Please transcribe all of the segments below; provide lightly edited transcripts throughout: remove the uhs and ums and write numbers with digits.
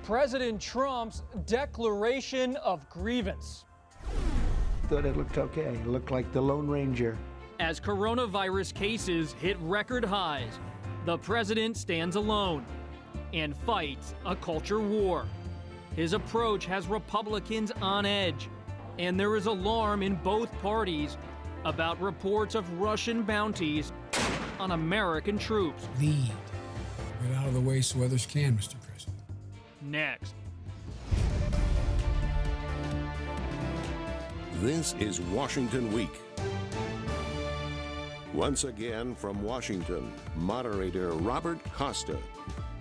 President Trump's declaration of grievance. Thought it looked okay. It looked like the Lone Ranger. As coronavirus cases hit record highs, the president stands alone and fights a culture war. His approach has Republicans on edge, and there is alarm in both parties about reports of Russian bounties on American troops. Lead. Get out of the way so others can, Mr. President. Next. This is Washington Week. Once again from Washington, moderator Robert Costa.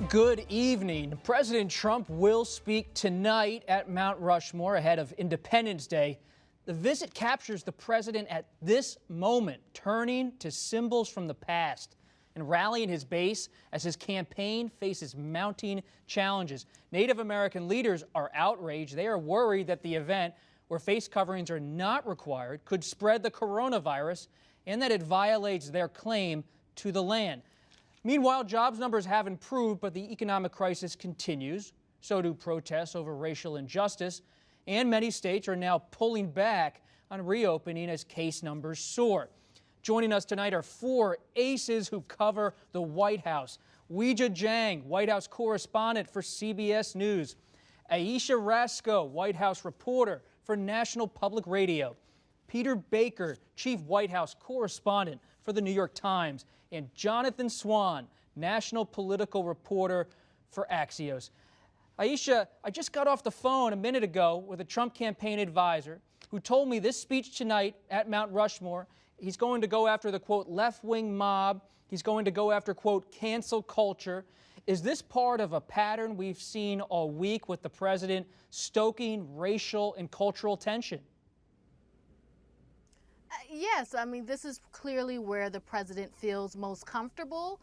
Good evening. President Trump will speak tonight at Mount Rushmore ahead of Independence Day. The visit captures the president at this moment, turning to symbols from the past and rallying his base as his campaign faces mounting challenges. Native American leaders are outraged. They are worried that the event, where face coverings are not required, could spread the coronavirus and that it violates their claim to the land. Meanwhile, jobs numbers have improved, but the economic crisis continues. So do protests over racial injustice, and many states are now pulling back on reopening as case numbers soar. Joining us tonight are four aces who cover the White House. Weijia Jiang, White House correspondent for CBS News. Ayesha Rascoe, White House reporter for National Public Radio. Peter Baker, chief White House correspondent for the New York Times. And Jonathan Swan, national political reporter for Axios. Ayesha, I just got off the phone a minute ago with a Trump campaign advisor who told me this speech tonight at Mount Rushmore, he's going to go after the, quote, left-wing mob. He's going to go after, quote, cancel culture. Is this part of a pattern we've seen all week with the president stoking racial and cultural tension? Yes, I mean, this is clearly where the president feels most comfortable,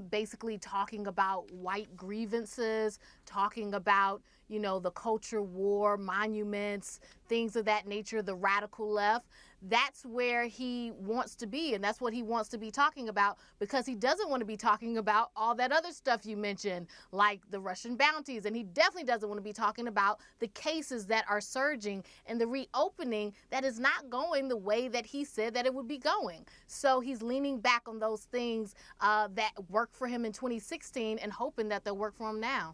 basically talking about white grievances, talking about, you know, the culture war, monuments, things of that nature, the radical left. That's where he wants to be, and that's what he wants to be talking about, because he doesn't want to be talking about all that other stuff you mentioned, like the Russian bounties, and he definitely doesn't want to be talking about the cases that are surging and the reopening that is not going the way that he said that it would be going. So he's leaning back on those things that worked for him in 2016 and hoping that they'll work for him now.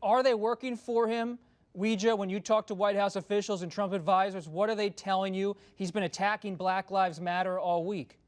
Are they working for him? Weijia, when you talk to White House officials and Trump advisors, what are they telling you? He's been attacking Black Lives Matter all week.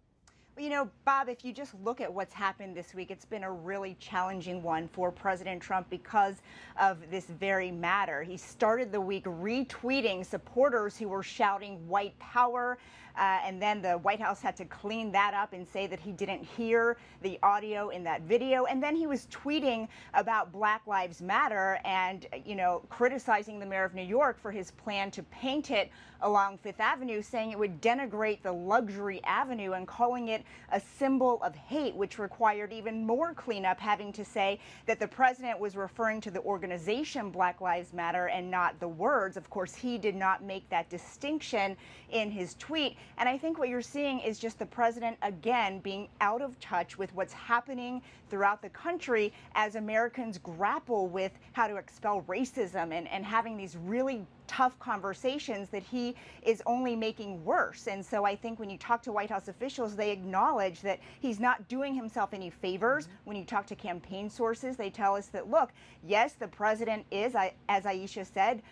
Well, you know, Bob, if you just look at what's happened this week, it's been a really challenging one for President Trump because of this very matter. He started the week retweeting supporters who were shouting white power. And then the White House had to clean that up and say that he didn't hear the audio in that video. And then he was tweeting about Black Lives Matter and, you know, criticizing the mayor of New York for his plan to paint it along Fifth Avenue, saying it would denigrate the luxury avenue and calling it a symbol of hate, which required even more cleanup, having to say that the president was referring to the organization Black Lives Matter and not the words. Of course, he did not make that distinction in his tweet. And I think what you're seeing is just the president, again, being out of touch with what's happening throughout the country as Americans grapple with how to expel racism and having these really tough conversations that he is only making worse. And so I think when you talk to White House officials, they acknowledge that he's not doing himself any favors. When you talk to campaign sources, they tell us that, look, yes, the president is, as Ayesha said,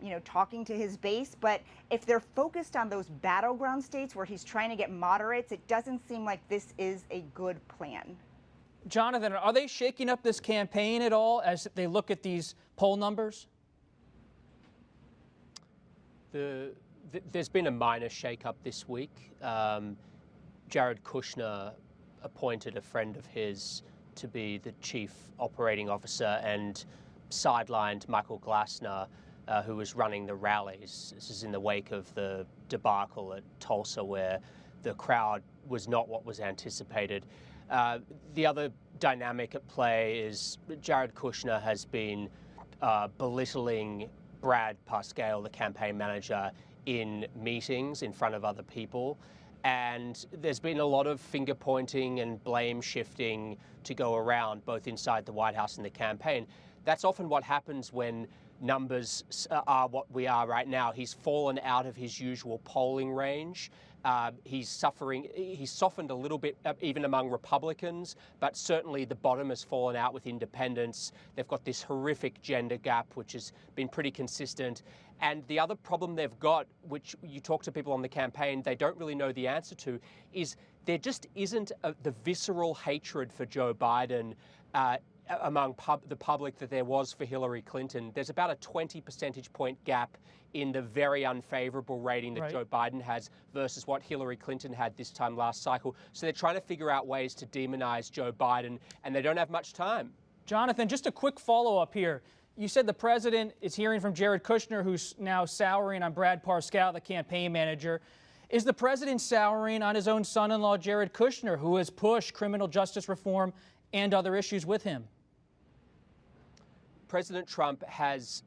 you know, talking to his base. But if they're focused on those battleground states where he's trying to get moderates, it doesn't seem like this is a good plan. Jonathan, are they shaking up this campaign at all as they look at these poll numbers? There's been a minor shake-up this week. Jared Kushner appointed a friend of his to be the chief operating officer and sidelined Michael Glassner, who was running the rallies. This is in the wake of the debacle at Tulsa, where the crowd was not what was anticipated. The other dynamic at play is Jared Kushner has been belittling Brad Parscale, the campaign manager, in meetings in front of other people. And there's been a lot of finger pointing and blame shifting to go around, both inside the White House and the campaign. That's often what happens when numbers are what we are right now. He's fallen out of his usual polling range. He's softened a little bit even among Republicans, but certainly the bottom has fallen out with independents. They've got this horrific gender gap, which has been pretty consistent. And the other problem they've got, which you talk to people on the campaign, they don't really know the answer to, is there just isn't the visceral hatred for Joe Biden among the public that there was for Hillary Clinton. There's about a 20 percentage point gap in the very unfavorable rating that Joe Biden has versus what Hillary Clinton had this time last cycle. So they're trying to figure out ways to demonize Joe Biden, and they don't have much time. Jonathan, just a quick follow-up here. You said the president is hearing from Jared Kushner, who's now souring on Brad Parscale, the campaign manager. Is the president souring on his own son-in-law, Jared Kushner, who has pushed criminal justice reform and other issues with him? President Trump has,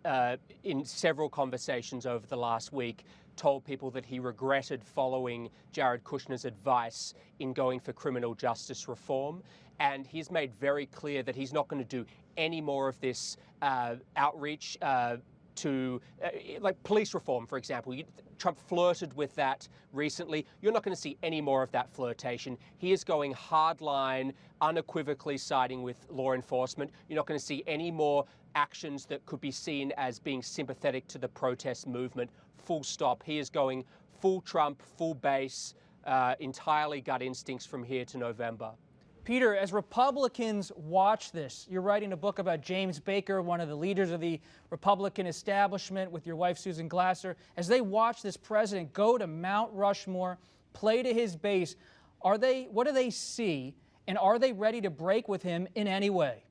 in several conversations over the last week, told people that he regretted following Jared Kushner's advice in going for criminal justice reform. And he's made very clear that he's not going to do any more of this outreach to, like police reform, for example. Trump flirted with that recently. You're not going to see any more of that flirtation. He is going hardline, unequivocally siding with law enforcement. You're not going to see any more actions that could be seen as being sympathetic to the protest movement. Full stop. He is going full Trump, full base, entirely gut instincts from here to November. Peter, as Republicans watch this, you're writing a book about James Baker, one of the leaders of the Republican establishment, with your wife, Susan Glasser. As they watch this president go to Mount Rushmore, play to his base, what do they see, and are they ready to break with him in any way?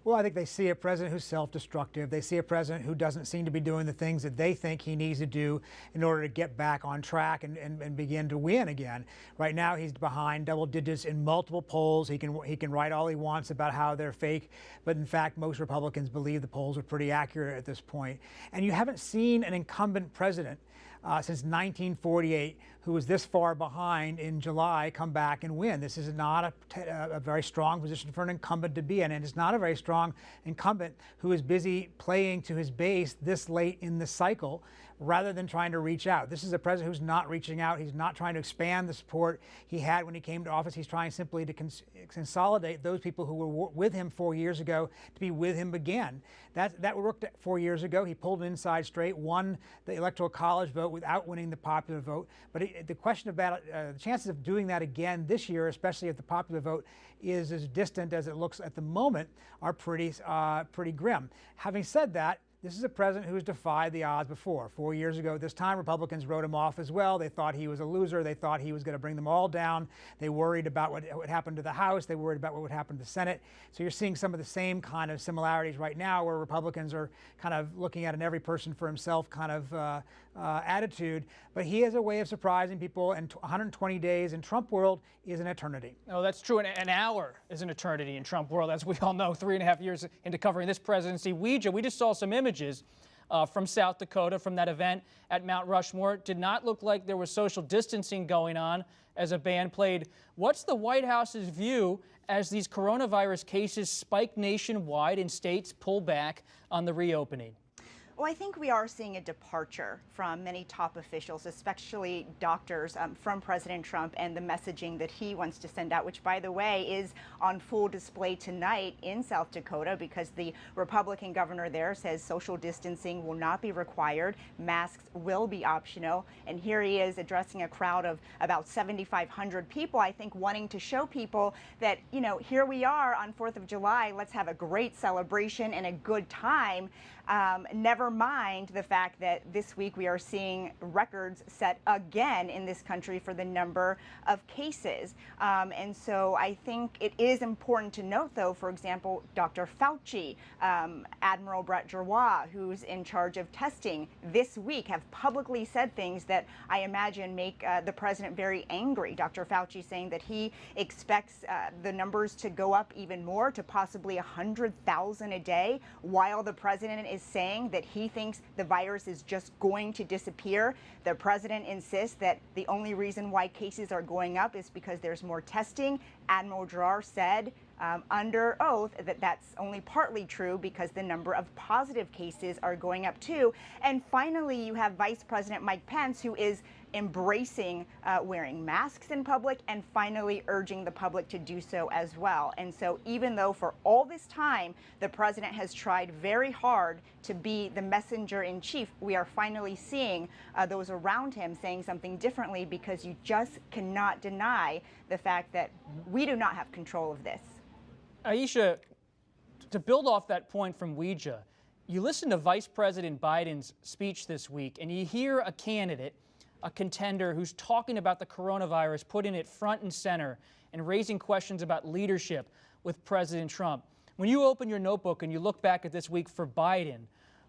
Well, I think they see a president who's self-destructive. They see a president who doesn't seem to be doing the things that they think he needs to do in order to get back on track and begin to win again. Right now, he's behind double digits in multiple polls. He can write all he wants about how they're fake, but in fact, most Republicans believe the polls are pretty accurate at this point. And you haven't seen an incumbent president since 1948 who was this far behind in July come back and win. This is not a very strong position for an incumbent to be in, and it's not a very strong incumbent who is busy playing to his base this late in the cycle rather than trying to reach out. This is a president who's not reaching out. He's not trying to expand the support he had when he came to office. He's trying simply to consolidate those people who were with him 4 years ago to be with him again. That worked 4 years ago. He pulled an inside straight, won the Electoral College vote without winning the popular vote. But the question about the chances of doing that again this year, especially if the popular vote is as distant as it looks at the moment, are pretty grim. Having said that, this is a president who has defied the odds before. 4 years ago at this time, Republicans wrote him off as well. They thought he was a loser. They thought he was going to bring them all down. They worried about what would happen to the House. They worried about what would happen to the Senate. So you're seeing some of the same kind of similarities right now where Republicans are kind of looking at an every person for himself kind of attitude. But he has a way of surprising people, and 120 days in Trump world is an eternity. Oh, that's true. An hour is an eternity in Trump world, as we all know, 3.5 years into covering this presidency. Weijia, we just saw some images from South Dakota from that event at Mount Rushmore. Did not look like there was social distancing going on as a band played. What's the White House's view as these coronavirus cases spike nationwide and states pull back on the reopening? Well, I think we are seeing a departure from many top officials, especially doctors, from President Trump and the messaging that he wants to send out, which, by the way, is on full display tonight in South Dakota because the Republican governor there says social distancing will not be required. Masks will be optional. And here he is addressing a crowd of about 7,500 people, I think, wanting to show people that, you know, here we are on 4th of July. Let's have a great celebration and a good time. Never mind the fact that this week we are seeing records set again in this country for the number of cases. And so I think it is important to note, though, for example, Dr. Fauci, Admiral Brett Giroir, who's in charge of testing this week, have publicly said things that I imagine make the president very angry. Dr. Fauci saying that he expects the numbers to go up even more to possibly 100,000 a day, while the president is saying that he thinks the virus is just going to disappear. The president insists that the only reason why cases are going up is because there's more testing. Admiral Giroir said under oath that that's only partly true because the number of positive cases are going up too. And finally, you have Vice President Mike Pence, who is embracing wearing masks in public and finally urging the public to do so as well. And so even though for all this time the president has tried very hard to be the messenger in chief, we are finally seeing those around him saying something differently, because you just cannot deny the fact that we do not have control of this. Ayesha, to build off that point from Weijia, you listen to Vice President Biden's speech this week and you hear a candidate, a contender who's talking about the coronavirus, putting it front and center and raising questions about leadership with President Trump. When you open your notebook and you look back at this week for Biden,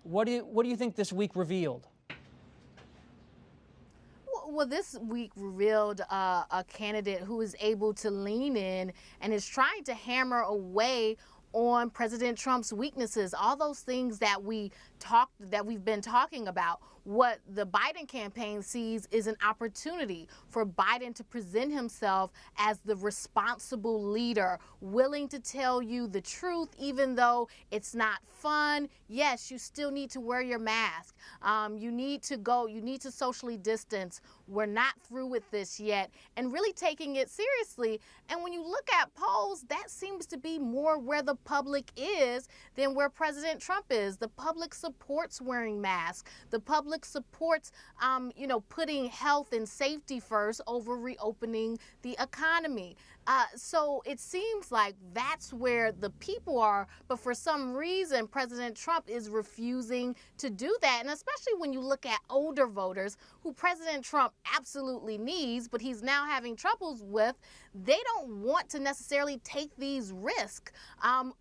what do you think this week revealed? Well, this week revealed a candidate who is able to lean in and is trying to hammer away on President Trump's weaknesses, all those things that we've been talking about. What the Biden campaign sees is an opportunity for Biden to present himself as the responsible leader, willing to tell you the truth, even though it's not fun. Yes, you still need to wear your mask. You need to socially distance. We're not through with this yet, and really taking it seriously. And when you look at polls, that seems to be more where the public is than where President Trump is. The public supports wearing masks. The public supports, putting health and safety first over reopening the economy. So it seems like that's where the people are, but for some reason, President Trump is refusing to do that. And especially when you look at older voters who President Trump absolutely needs, but he's now having troubles with, they don't want to necessarily take these risks,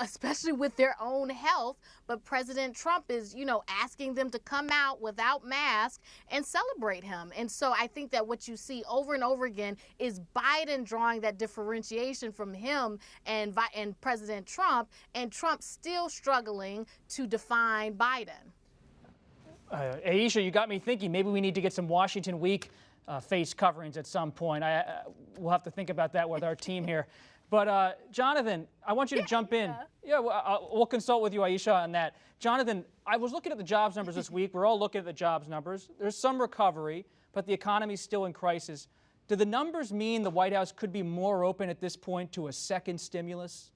especially with their own health. But President Trump is, asking them to come out without masks and celebrate him. And so I think that what you see over and over again is Biden drawing that differentiation from him and President Trump, and Trump still struggling to define Biden. Ayesha, you got me thinking maybe we need to get some Washington Week face coverings at some point. We'll have to think about that with our team here. But Jonathan, I want you to jump in. Yeah, we'll consult with you, Ayesha, on that. Jonathan, I was looking at the jobs numbers this week. We're all looking at the jobs numbers. There's some recovery, but the economy's still in crisis. Do the numbers mean the White House could be more open at this point to a second stimulus?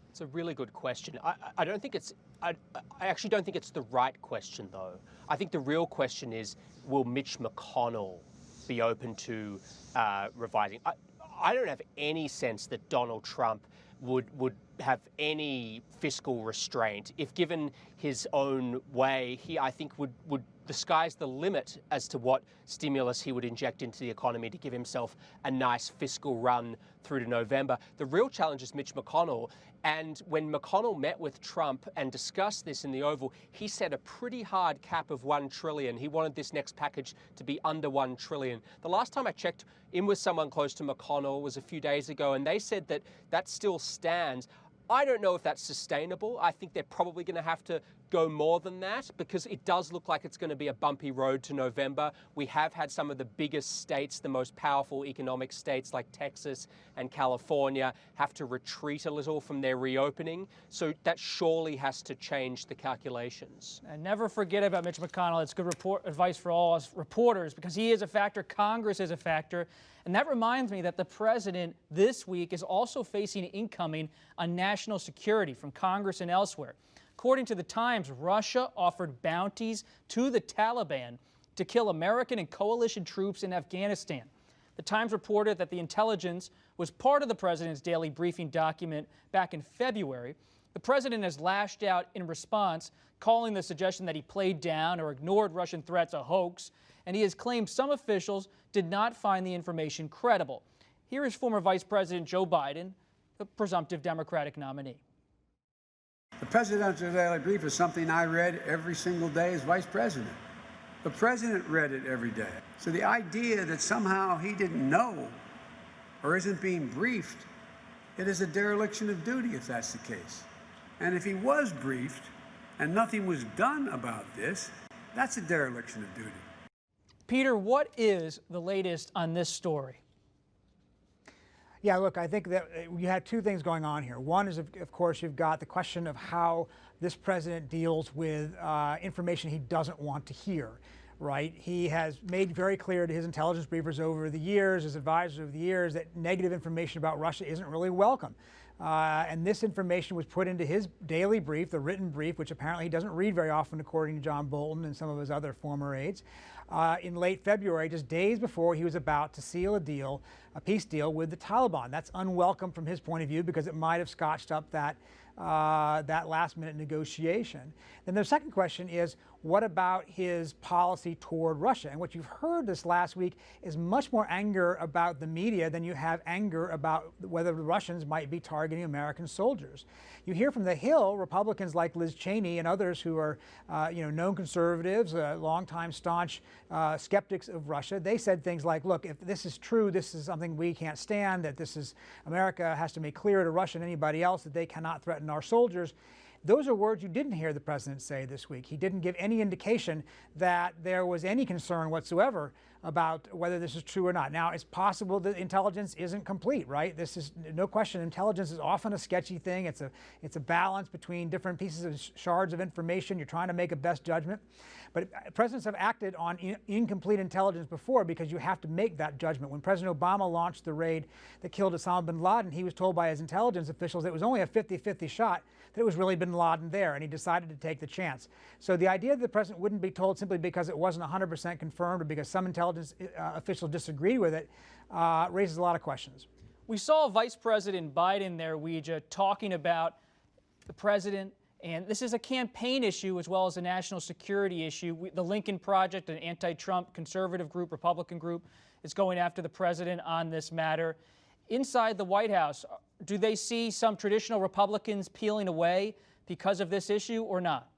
It's a really good question. I don't think it's. I actually don't think it's the right question, though. I think the real question is, will Mitch McConnell be open to revising? I don't have any sense that Donald Trump would have any fiscal restraint. If given his own way, he, I think, would the sky's the limit as to what stimulus he would inject into the economy to give himself a nice fiscal run through to November. The real challenge is Mitch McConnell. And when McConnell met with Trump and discussed this in the Oval, he set a pretty hard cap of $1 trillion. He wanted this next package to be under $1 trillion. The last time I checked in with someone close to McConnell was a few days ago, and they said that that still stands. I don't know if that's sustainable. I think they're probably going to have to go more than that, because it does look like it's going to be a bumpy road to November. We have had some of the biggest states, the most powerful economic states like Texas and California, have to retreat a little from their reopening. So that surely has to change the calculations. And never forget about Mitch McConnell. It's good advice for all us reporters, because he is a factor, Congress is a factor. And that reminds me that the president this week is also facing incoming on national security from Congress and elsewhere. According to the Times, Russia offered bounties to the Taliban to kill American and coalition troops in Afghanistan. The Times reported that the intelligence was part of the president's daily briefing document back in February. The president has lashed out in response, calling the suggestion that he played down or ignored Russian threats a hoax, and he has claimed some officials did not find the information credible. Here is former Vice President Joe Biden, the presumptive Democratic nominee. The presidential daily brief is something I read every single day as vice president. The president read it every day. So the idea that somehow he didn't know or isn't being briefed, it is a dereliction of duty if that's the case. And if he was briefed, and nothing was done about this, that's a dereliction of duty. Peter, what is the latest on this story? Yeah, look, I think that you had two things going on here. One is, of course, you've got the question of how this president deals with information he doesn't want to hear, right? He has made very clear to his intelligence briefers over the years, his advisors over the years, that negative information about Russia isn't really welcome. And this information was put into his daily brief, the written brief, which apparently he doesn't read very often, according to John Bolton and some of his other former aides, in late February, just days before he was about to seal a peace deal with the Taliban. That's unwelcome from his point of view because it might have scotched up that last-minute negotiation. Then the second question is, what about his policy toward Russia? And what you've heard this last week is much more anger about the media than you have anger about whether the Russians might be targeting American soldiers. You hear from the Hill, Republicans like Liz Cheney and others who are known conservatives, longtime staunch skeptics of Russia. They said things like, look, if this is true, this is something we can't stand, that America has to make clear to Russia and anybody else that they cannot threaten our soldiers. Those are words you didn't hear the president say this week. He didn't give any indication that there was any concern whatsoever about whether this is true or not. Now, it's possible that intelligence isn't complete, right? This is no question. Intelligence is often a sketchy thing. It's a balance between different pieces of shards of information. You're trying to make a best judgment. But presidents have acted on incomplete intelligence before because you have to make that judgment. When President Obama launched the raid that killed Osama bin Laden, he was told by his intelligence officials that it was only a 50-50 shot that it was really bin Laden there, and he decided to take the chance. So the idea that the president wouldn't be told simply because it wasn't 100% confirmed or because some intelligence officials disagreed with it raises a lot of questions. We saw Vice President Biden there, Weijia, talking about the president, and this is a campaign issue as well as a national security issue. The Lincoln Project, an anti-Trump conservative group, Republican group, is going after the president on this matter. Inside the White House, do they see some traditional Republicans peeling away because of this issue or not?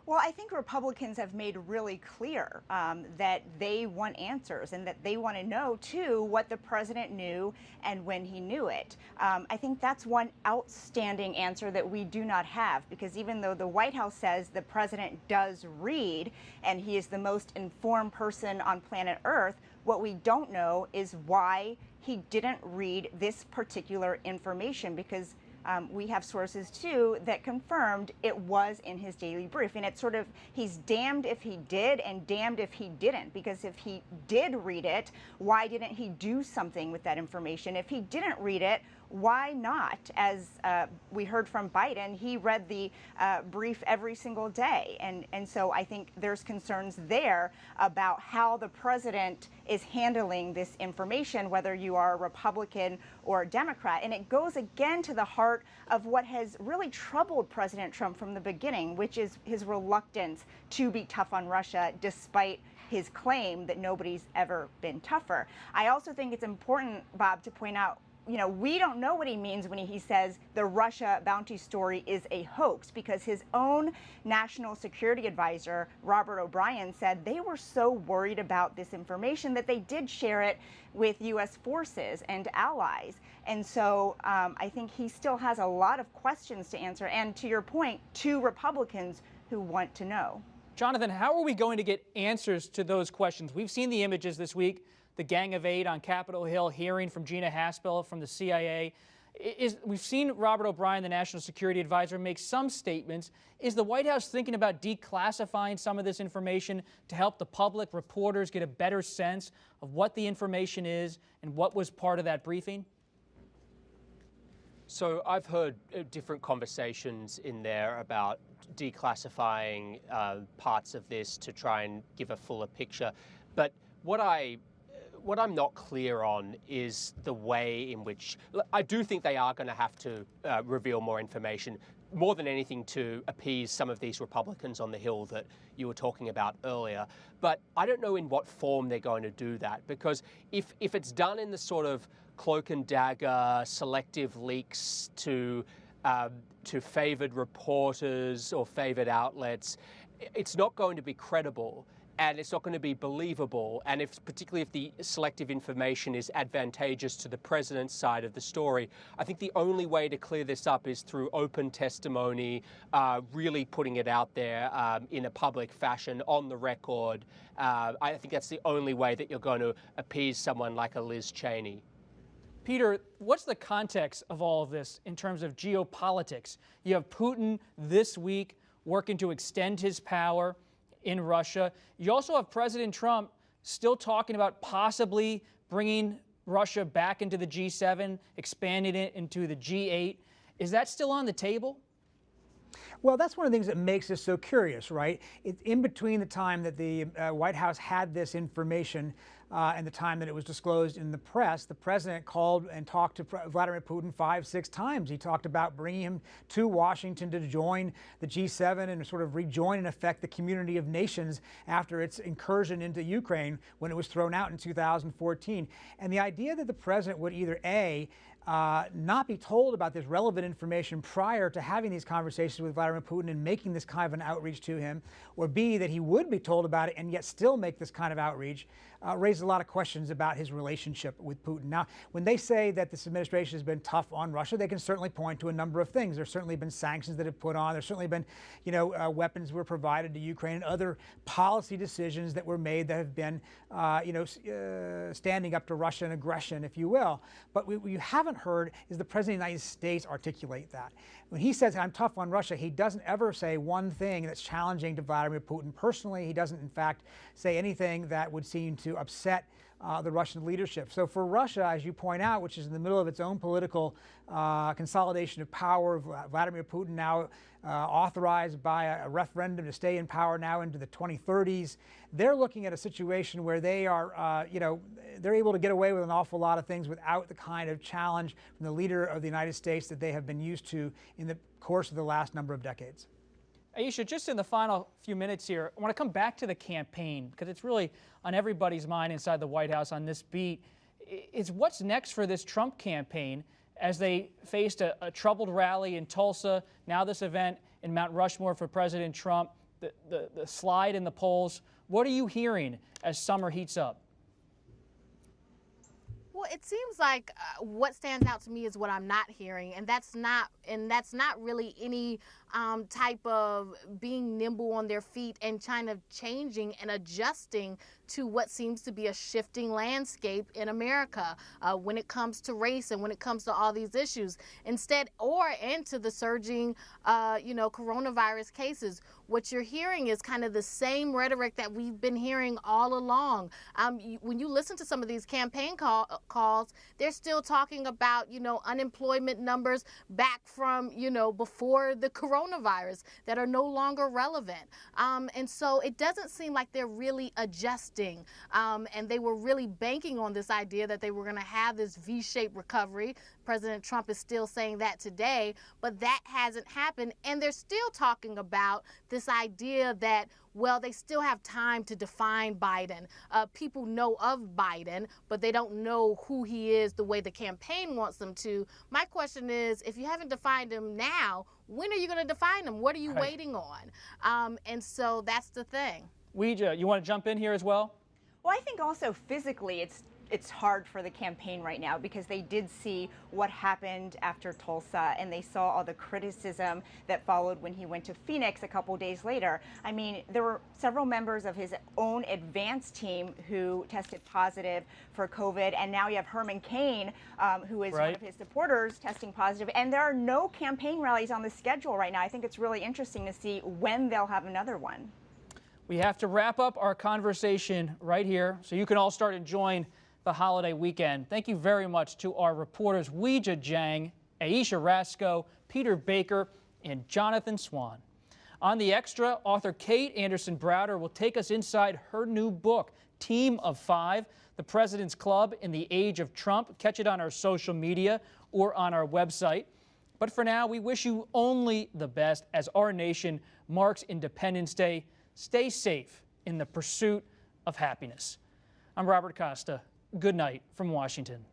Well, I think Republicans have made really clear that they want answers and that they want to know, too, what the president knew and when he knew it. I think that's one outstanding answer that we do not have, because even though the White House says the president does read and he is the most informed person on planet Earth, what we don't know is why he didn't read this particular information, because we have sources, too, that confirmed it was in his daily brief. And it's sort of, he's damned if he did and damned if he didn't, because if he did read it, why didn't he do something with that information? If he didn't read it, why not? As we heard from Biden, he read the brief every single day. And so I think there's concerns there about how the president is handling this information, whether you are a Republican or a Democrat. And it goes again to the heart of what has really troubled President Trump from the beginning, which is his reluctance to be tough on Russia, despite his claim that nobody's ever been tougher. I also think it's important, Bob, to point out, we don't know what he means when he says the Russia bounty story is a hoax, because his own national security advisor, Robert O'Brien, said they were so worried about this information that they did share it with U.S. forces and allies. And so I think he still has a lot of questions to answer. And to your point, two Republicans who want to know. Jonathan, how are we going to get answers to those questions? We've seen the images this week. The Gang of Eight on Capitol Hill hearing from Gina Haspel from the CIA. We've seen Robert O'Brien, the National Security Advisor, make some statements. Is the White House thinking about declassifying some of this information to help the public, reporters, get a better sense of what the information is and what was part of that briefing? So I've heard different conversations in there about declassifying parts of this to try and give a fuller picture. But what I'm not clear on is the way in which I do think they are going to have to reveal more information, more than anything to appease some of these Republicans on the Hill that you were talking about earlier. But I don't know in what form they're going to do that, because if it's done in the sort of cloak and dagger, selective leaks to favored reporters or favored outlets, it's not going to be credible. and it's not going to be believable. And particularly if the selective information is advantageous to the president's side of the story, I think the only way to clear this up is through open testimony, really putting it out there in a public fashion on the record. I think that's the only way that you're going to appease someone like a Liz Cheney. Peter, what's the context of all of this in terms of geopolitics? You have Putin this week working to extend his power in Russia. You also have President Trump still talking about possibly bringing Russia back into the G7, expanding it into the G8. Is that still on the table? Well, that's one of the things that makes this so curious, right? It's in between the time that the White House had this information and the time that it was disclosed in the press. The president called and talked to Vladimir Putin 5-6 times. He talked about bringing him to Washington to join the G7 and sort of rejoin, in effect, the community of nations after its incursion into Ukraine when it was thrown out in 2014. And the idea that the president would either A, not be told about this relevant information prior to having these conversations with Vladimir Putin and making this kind of an outreach to him, or B, that he would be told about it and yet still make this kind of outreach, raises a lot of questions about his relationship with Putin. Now, when they say that this administration has been tough on Russia, they can certainly point to a number of things. There's certainly been sanctions that have put on. There's certainly been, weapons were provided to Ukraine and other policy decisions that were made that have been, standing up to Russian aggression, if you will. But what you haven't heard is the President of the United States articulate that. When he says, I'm tough on Russia, he doesn't ever say one thing that's challenging to Vladimir Putin personally. He doesn't, in fact, say anything that would seem to upset the Russian leadership. So for Russia, as you point out, which is in the middle of its own political consolidation of power, Vladimir Putin now authorized by a referendum to stay in power now into the 2030s, they're looking at a situation where they are, they're able to get away with an awful lot of things without the kind of challenge from the leader of the United States that they have been used to in the course of the last number of decades. Ayesha, just in the final few minutes here, I want to come back to the campaign because it's really on everybody's mind inside the White House on this beat. Is what's next for this Trump campaign as they faced a troubled rally in Tulsa, now this event in Mount Rushmore for President Trump, the slide in the polls. What are you hearing as summer heats up? Well, it seems like what stands out to me is what I'm not hearing, and that's not really any type of being nimble on their feet and kind of changing and adjusting to what seems to be a shifting landscape in America when it comes to race and when it comes to all these issues. Instead, and to the surging, coronavirus cases. What you're hearing is kind of the same rhetoric that we've been hearing all along. When you listen to some of these campaign calls, they're still talking about, unemployment numbers back from, before the coronavirus that are no longer relevant. And so it doesn't seem like they're really adjusting. And they were really banking on this idea that they were going to have this V-shaped recovery. President Trump is still saying that today, but that hasn't happened. And they're still talking about this idea that, well, they still have time to define Biden. People know of Biden, but they don't know who he is the way the campaign wants them to. My question is, if you haven't defined him now, when are you going to define him? What are you waiting on? And so that's the thing. Weijia, you want to jump in here as well? Well, I think also physically it's hard for the campaign right now because they did see what happened after Tulsa and they saw all the criticism that followed when he went to Phoenix a couple days later. I mean, there were several members of his own advance team who tested positive for COVID, and now you have Herman Cain, who is one of his supporters, testing positive, and there are no campaign rallies on the schedule right now. I think it's really interesting to see when they'll have another one. We have to wrap up our conversation right here so you can all start enjoying the holiday weekend. Thank you very much to our reporters Weijia Jiang, Ayesha Rascoe, Peter Baker, and Jonathan Swan. On The Extra, author Kate Anderson Browder will take us inside her new book, Team of Five, The President's Club in the Age of Trump. Catch it on our social media or on our website. But for now, we wish you only the best as our nation marks Independence Day. Stay safe in the pursuit of happiness. I'm Robert Costa. Good night from Washington.